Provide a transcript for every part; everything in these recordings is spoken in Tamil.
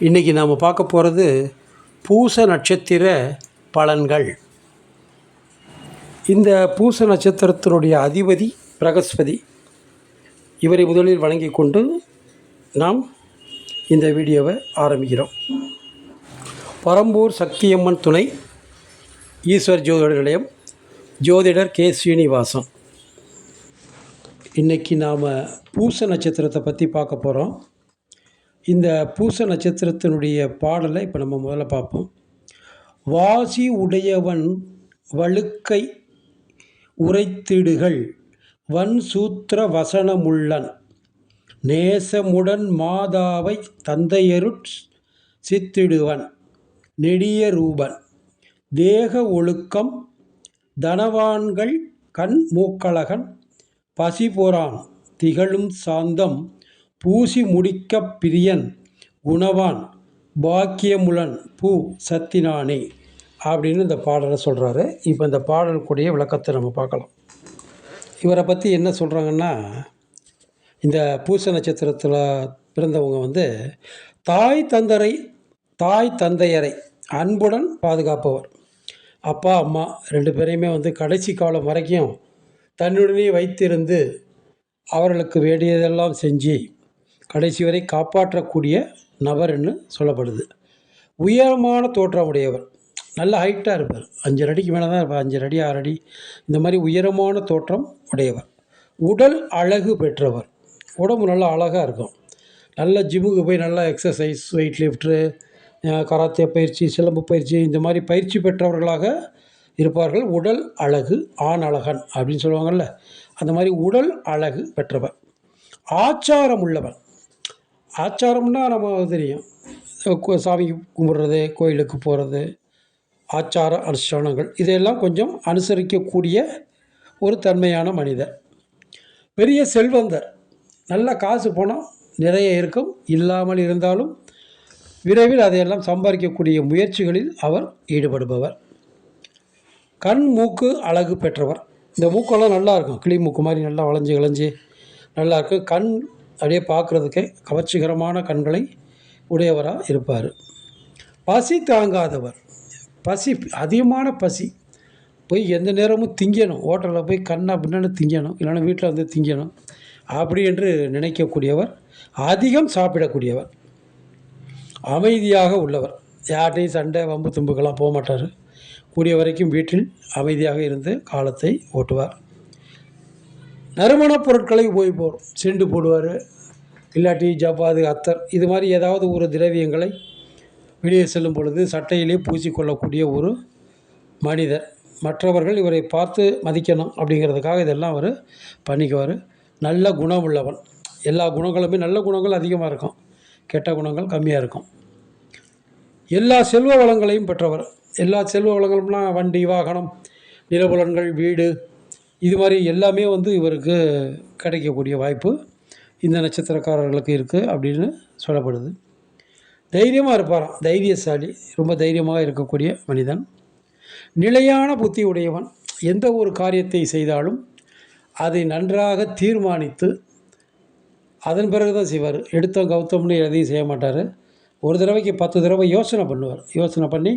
இன்றைக்கி நாம் பார்க்க போகிறது பூச நட்சத்திர பலன்கள். இந்த பூச நட்சத்திரத்தினுடைய அதிபதி பிரகஸ்பதி. இவரை முதலில் வணங்கி கொண்டு நாம் இந்த வீடியோவை ஆரம்பிக்கிறோம். பரம்பூர் சக்தியம்மன் துணை ஈஸ்வர் ஜோதிடர் நிலையம், ஜோதிடர் கே ஸ்ரீனிவாசன். இன்றைக்கி நாம் பூச நட்சத்திரத்தை பற்றி பார்க்க போகிறோம். இந்த பூச நட்சத்திரத்தினுடைய பாடலை இப்போ நம்ம முதல்ல பார்ப்போம். வாசி உடையவன் வழுக்கை உரைத்திடுகள் வன் சூத்திர வசனமுள்ளன் நேசமுடன் மாதாவை தந்தையருட் சித்திடுவன் நெடிய ரூபன் தேக ஒழுக்கம் தனவான்கள் கண் மூக்கழகன் பசிபொறான் திகழும் சாந்தம் பூசி முடிக்க பிரியன் குணவான் பாக்கியமுலன் பூ சத்தினானே அப்படின்னு இந்த பாடலை சொல்கிறாரு. இப்போ இந்த பாடலுக்குடைய விளக்கத்தை நம்ம பார்க்கலாம். இவரை பற்றி என்ன சொல்கிறாங்கன்னா, இந்த பூச நட்சத்திரத்தில் பிறந்தவங்க தாய் தந்தையரை அன்புடன் பாதுகாப்பவர். அப்பா அம்மா ரெண்டு பேரையுமே கடைசி காலம் வரைக்கும் தன்னுடனே வைத்திருந்து அவர்களுக்கு வேண்டியதெல்லாம் செஞ்சு கடைசி வரை காப்பாற்றக்கூடிய நபர்னு சொல்லப்படுது. உயரமான தோற்றம் உடையவர், நல்ல ஹைட்டாக இருப்பார், 5 அடிக்கு மேலே தான் இருப்பார், 5 அடி 6 அடி இந்த மாதிரி உயரமான தோற்றம் உடையவர். உடல் அழகு பெற்றவர், உடம்பு நல்லா அழகாக இருக்கும். நல்ல ஜிம்முக்கு போய் நல்லா எக்ஸசைஸ், வெயிட் லிஃப்ட்ரு, கராத்தே பயிற்சி, சிலம்பு பயிற்சி இந்த மாதிரி பயிற்சி பெற்றவர்களாக இருப்பார்கள். உடல் அழகு ஆண் அழகன் அப்படின்னு சொல்லுவாங்கள்ல, அந்த மாதிரி உடல் அழகு பெற்றவர். ஆச்சாரம் உள்ளவர். ஆச்சாரம்னா நம்ம தெரியும், சாமி கும்பிட்றது, கோயிலுக்கு போகிறது, ஆச்சார அனுஷ்டானங்கள் இதையெல்லாம் கொஞ்சம் அனுசரிக்கக்கூடிய ஒரு தன்மையான மனிதர். பெரிய செல்வந்தர், நல்ல காசு பணம் நிறைய இருக்கும், இல்லாமல் இருந்தாலும் விரைவில் அதையெல்லாம் சம்பாதிக்கக்கூடிய முயற்சிகளில் அவர் ஈடுபடுபவர். கண் மூக்கு அழகு பெற்றவர். இந்த மூக்கெல்லாம் நல்லா இருக்கும், கிளி மூக்கு மாதிரி நல்லா வளைஞ்சி நல்லாயிருக்கும். கண் அப்படியே பார்க்குறதுக்கே கவர்ச்சிகரமான கண்களை உடையவராக இருப்பார். பசி தாங்காதவர். அதிகமான பசி, போய் எந்த நேரமும் திங்கணும், ஹோட்டலில் போய் கண்ணா பின்னான்னு திங்கணும், இல்லைன்னா வீட்டில் திங்கணும் அப்படி என்று நினைக்கக்கூடியவர். அதிகம் சாப்பிடக்கூடியவர். அமைதியாக உள்ளவர். யார்கிட்டையும் சண்டை வம்பு தும்புக்கெல்லாம் போக மாட்டார். கூடிய வரைக்கும் வீட்டில் அமைதியாக இருந்து காலத்தை ஓட்டுவார். நறுமணப் பொருட்களை உபயோகிப்போம். செண்டு போடுவார், இல்லாட்டி ஜவ்வாது, அத்தர் இது மாதிரி ஏதாவது ஒரு திரவியங்களை வெளியே செல்லும் பொழுது சட்டையிலே பூசிக்கொள்ளக்கூடிய ஒரு மனிதர். மற்றவர்கள் இவரை பார்த்து மதிக்கணும் அப்படிங்கிறதுக்காக இதெல்லாம் அவர் பண்ணிக்குவார். நல்ல குணம் உள்ளவன். எல்லா குணங்களுமே, நல்ல குணங்கள் அதிகமாக இருக்கும், கெட்ட குணங்கள் கம்மியாக இருக்கும். எல்லா செல்வ வளங்களையும் பெற்றவர். எல்லா செல்வ வளங்களும்னா வண்டி, வாகனம், நிலபுலன்கள், வீடு இது மாதிரி எல்லாமே இவருக்கு கிடைக்கக்கூடிய வாய்ப்பு இந்த நட்சத்திரக்காரர்களுக்கு இருக்குது அப்படின்னு சொல்லப்படுது. தைரியமாக இருப்பாராம், தைரியசாலி, ரொம்ப தைரியமாக இருக்கக்கூடிய மனிதன். நிலையான புத்தி உடையவன். எந்த ஒரு காரியத்தை செய்தாலும் அதை நன்றாக தீர்மானித்து அதன் பிறகு தான் செய்வார். எடுத்தோம் கவுத்தம்னு எதையும் செய்ய மாட்டார். ஒரு தடவைக்கு 10 தடவை யோசனை பண்ணுவார். யோசனை பண்ணி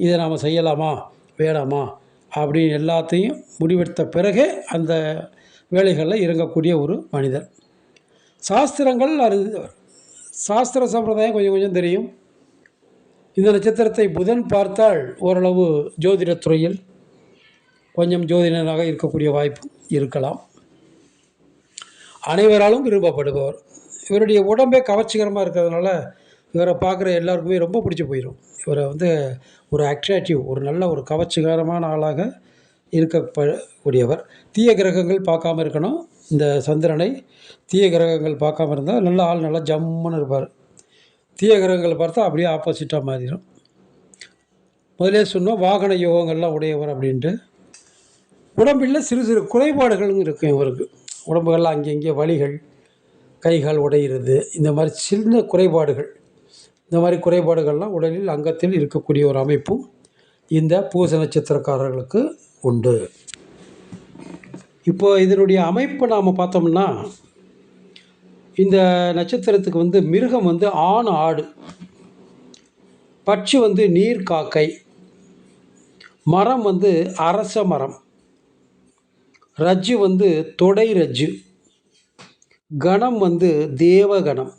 இதை நாம் செய்யலாமா வேணாமா அப்படின்னு எல்லாத்தையும் முடிவெடுத்த பிறகே அந்த வேலைகளில் இறங்கக்கூடிய ஒரு மனிதர். சாஸ்திரங்கள் அறிந்தவர். சாஸ்திர சம்பிரதாயம் கொஞ்சம் தெரியும். இந்த நட்சத்திரத்தை புதன் பார்த்தால் ஓரளவு ஜோதிடத்துறையில் கொஞ்சம் ஜோதிடனாக இருக்கக்கூடிய வாய்ப்பு இருக்கலாம். அனைவராலும் விரும்பப்படுபவர். இவருடைய உடம்பே கவர்ச்சிகரமாக இருக்கிறதுனால இவரை பார்க்குற எல்லாருக்குமே ரொம்ப பிடிச்சி போயிடும். இவரை ஒரு அட்ராக்டிவ், ஒரு நல்ல ஒரு கவர்ச்சிகரமான ஆளாக இருக்கக்கூடியவர். தீய கிரகங்கள் பார்க்காம இருக்கணும். இந்த சந்திரனை தீய கிரகங்கள் பார்க்காம இருந்தால் நல்ல ஆள், நல்லா ஜம்முன்னு இருப்பார். தீய கிரகங்கள் பார்த்தா அப்படியே ஆப்போசிட்டாக மாறிடும். முதலே சொன்னோம் வாகன யோகங்கள்லாம் உடையவர் அப்படின்ட்டு. உடம்பில் சிறு சிறு குறைபாடுகளும் இருக்கும் இவருக்கு. உடம்புகள்லாம் அங்கங்கே வலிகள், கைகால் உடையிறது, இந்த மாதிரி சின்ன குறைபாடுகள், இந்த மாதிரி குறைபாடுகள்லாம் உடலில் அங்கத்தில் இருக்கக்கூடிய ஒரு அமைப்பும் இந்த பூச நட்சத்திரக்காரர்களுக்கு உண்டு. இப்போ இதனுடைய அமைப்பை நாம் பார்த்தோம்னா, இந்த நட்சத்திரத்துக்கு மிருகம் ஆண் ஆடு. பட்சி வந்து நீர் காக்கை, மரம் வந்து அரச மரம், ரஜ்ஜு வந்து தொடை ரஜ்ஜு, கணம் வந்து தேவகணம்,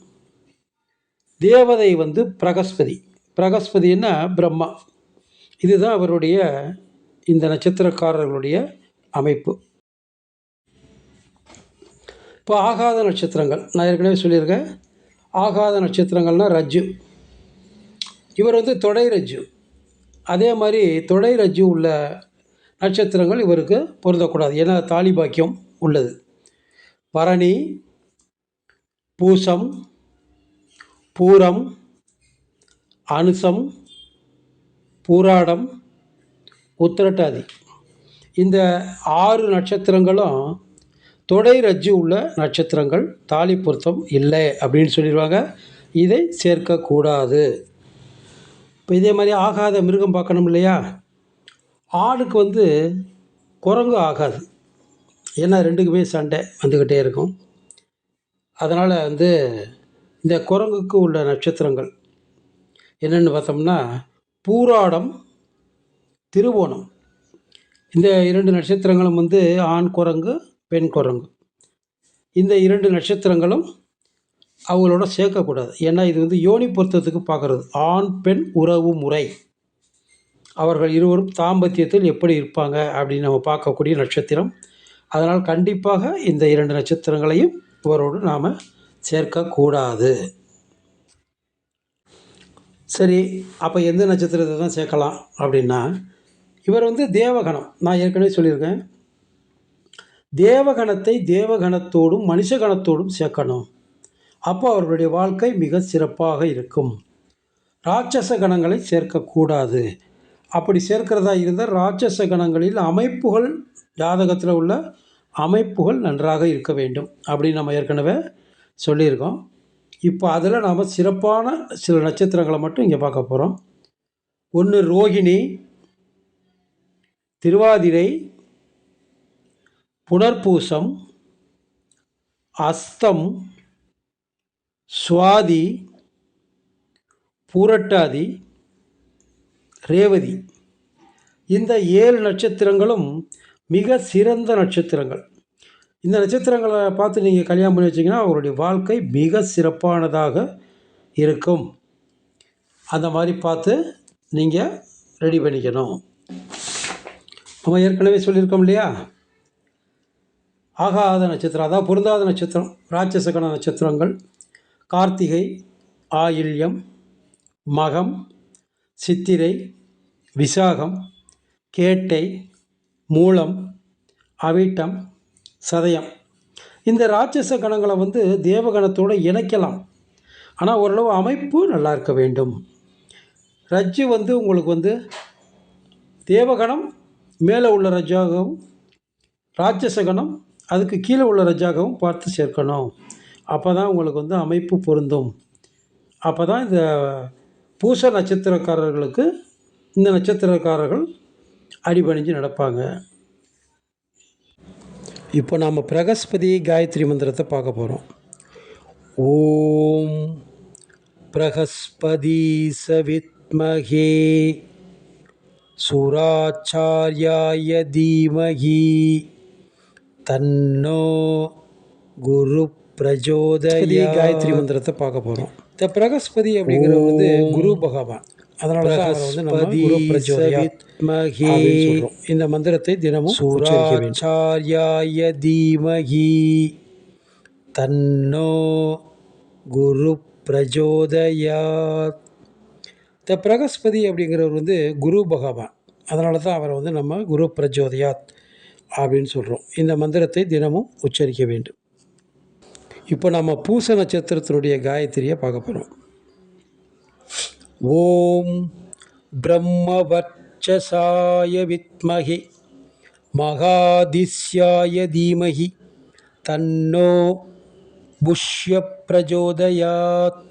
தேவதை வந்து பிரகஸ்பதி. பிரகஸ்பதினா பிரம்மா. இதுதான் அவருடைய இந்த நட்சத்திரக்காரர்களுடைய அமைப்பு. இப்போ ஆகாத நட்சத்திரங்கள் நான் ஏற்கனவே சொல்லியிருக்கேன். ஆகாத நட்சத்திரங்கள்னால் ரஜ்ஜு. இவர் வந்து தொடை ரஜ்ஜு. அதே மாதிரி தொடை ரஜ்ஜு உள்ள நட்சத்திரங்கள் இவருக்கு பொருந்தக்கூடாது. ஏன்னா தாலி பாக்கியம் உள்ளது. பரணி, பூசம், பூரம், அனுசம், பூராடம், உத்திரட்டாதி, இந்த 6 நட்சத்திரங்களும் தொடை ரஜ்ஜு உள்ள நட்சத்திரங்கள், தாலி பொருத்தம் இல்லை அப்படின்னு சொல்லிடுவாங்க. இதை சேர்க்கக்கூடாது. இப்போ இதே மாதிரி ஆகாத மிருகம் பார்க்கணும் இல்லையா? ஆடுக்கு வந்து குரங்கு ஆகாது. ஏன்னா ரெண்டுக்குமே சண்டை வந்துக்கிட்டே இருக்கும். அதனால் வந்து இந்த குரங்குக்கு உள்ள நட்சத்திரங்கள் என்னென்னு பார்த்தோம்னா பூராடம், திருவோணம். இந்த 2 நட்சத்திரங்களும் வந்து ஆண் குரங்கு, பெண் குரங்கு. இந்த 2 நட்சத்திரங்களும் அவங்களோட சேர்க்கக்கூடாது. ஏன்னா இது வந்து யோனி பொருத்தத்துக்கு பார்க்குறது. ஆண் பெண் உறவு முறை, அவர்கள் இருவரும் தாம்பத்தியத்தில் எப்படி இருப்பாங்க அப்படின்னு நம்ம பார்க்கக்கூடிய நட்சத்திரம். அதனால் கண்டிப்பாக இந்த 2 நட்சத்திரங்களையும் இவரோடு நாம் சேர்க்கக்கூடாது. சரி, அப்போ எந்த நட்சத்திரத்தை தான் சேர்க்கலாம் அப்படின்னா, இவர் வந்து தேவகணம். நான் ஏற்கனவே சொல்லியிருக்கேன். தேவகணத்தை தேவகணத்தோடும் மனுஷகணத்தோடும் சேர்க்கணும். அப்போ அவர்களுடைய வாழ்க்கை மிக சிறப்பாக இருக்கும். ராட்சச கணங்களை சேர்க்கக்கூடாது. அப்படி சேர்க்கிறதா இருந்தால் ராட்சச கணங்களில் அமைப்புகள், ஜாதகத்தில் உள்ள அமைப்புகள் நன்றாக இருக்க வேண்டும் அப்படின்னு நம்ம ஏற்கனவே சொல்லியிருக்கோம். இப்போ அதில் நாம் சிறப்பான சில நட்சத்திரங்களை மட்டும் இங்கே பார்க்க போகிறோம். ஒன்று ரோகிணி, திருவாதிரை, புனர்பூசம், அஸ்தம், சுவாதி, பூரட்டாதி, ரேவதி. இந்த 7 நட்சத்திரங்களும் மிக சிறந்த நட்சத்திரங்கள். இந்த நட்சத்திரங்களை பார்த்து நீங்கள் கல்யாணம் பண்ணி வச்சிங்கன்னா அவருடைய வாழ்க்கை மிக சிறப்பானதாக இருக்கும். அந்த மாதிரி பார்த்து நீங்கள் ரெடி பண்ணிக்கணும். நம்ம ஏற்கனவே சொல்லியிருக்கோம் இல்லையா? ஆகாத நட்சத்திரம், அதாவது பொருந்தாத நட்சத்திரம், ராட்சசகண நட்சத்திரங்கள் கார்த்திகை, ஆயில்யம், மகம், சித்திரை, விசாகம், கேட்டை, மூலம், அவிட்டம், சதயம். இந்த ராட்சச கணங்களை வந்து தேவகணத்தோடு இணைக்கலாம். ஆனால் ஓரளவு அமைப்பு நல்லா இருக்க வேண்டும். ரஜ்ஜு வந்து உங்களுக்கு வந்து தேவகணம் மேலே உள்ள ரஜ்ஜாகவும், ராட்சச கணம் அதுக்கு கீழே உள்ள ரஜ்ஜாகவும் பார்த்து சேர்க்கணும். அப்போ தான் உங்களுக்கு வந்து அமைப்பு பொருந்தும். அப்போ தான் இந்த பூச நட்சத்திரக்காரர்களுக்கு இந்த நட்சத்திரக்காரர்கள் அடிபணிஞ்சு நடப்பாங்க. இப்போ நாம் பிரகஸ்பதி காயத்ரி மந்திரத்தை பார்க்க போகிறோம். ஓம் பிரகஸ்பதி சவித்மஹே சுராச்சார்யாய தீமஹி தன்னோ குரு பிரஜோதயாத். காயத்ரி மந்திரத்தை பார்க்க போகிறோம். இந்த பிரகஸ்பதி அப்படிங்கிறது வந்து குரு பகவான். அதனால இந்த மந்திரத்தை தினமும் சுராச்சார்யாய தீமஹி தன்னோ குரு பிரஜோதயாத். இந்த பிரகஸ்பதி அப்படிங்கிறவர் வந்து குரு பகவான். அதனால தான் அவரை வந்து நம்ம குரு பிரஜோதயாத் அப்படின்னு சொல்கிறோம். இந்த மந்திரத்தை தினமும் உச்சரிக்க வேண்டும். இப்போ நம்ம பூச நட்சத்திரத்தினுடைய காயத்ரியை பார்க்க போகிறோம். ஓம் பிரம்மவர்ச்சசாய வித்மஹி மகாதிஸ்யாய தீமஹி தன்னோ புஷ்ய பிரஜோதயாத்.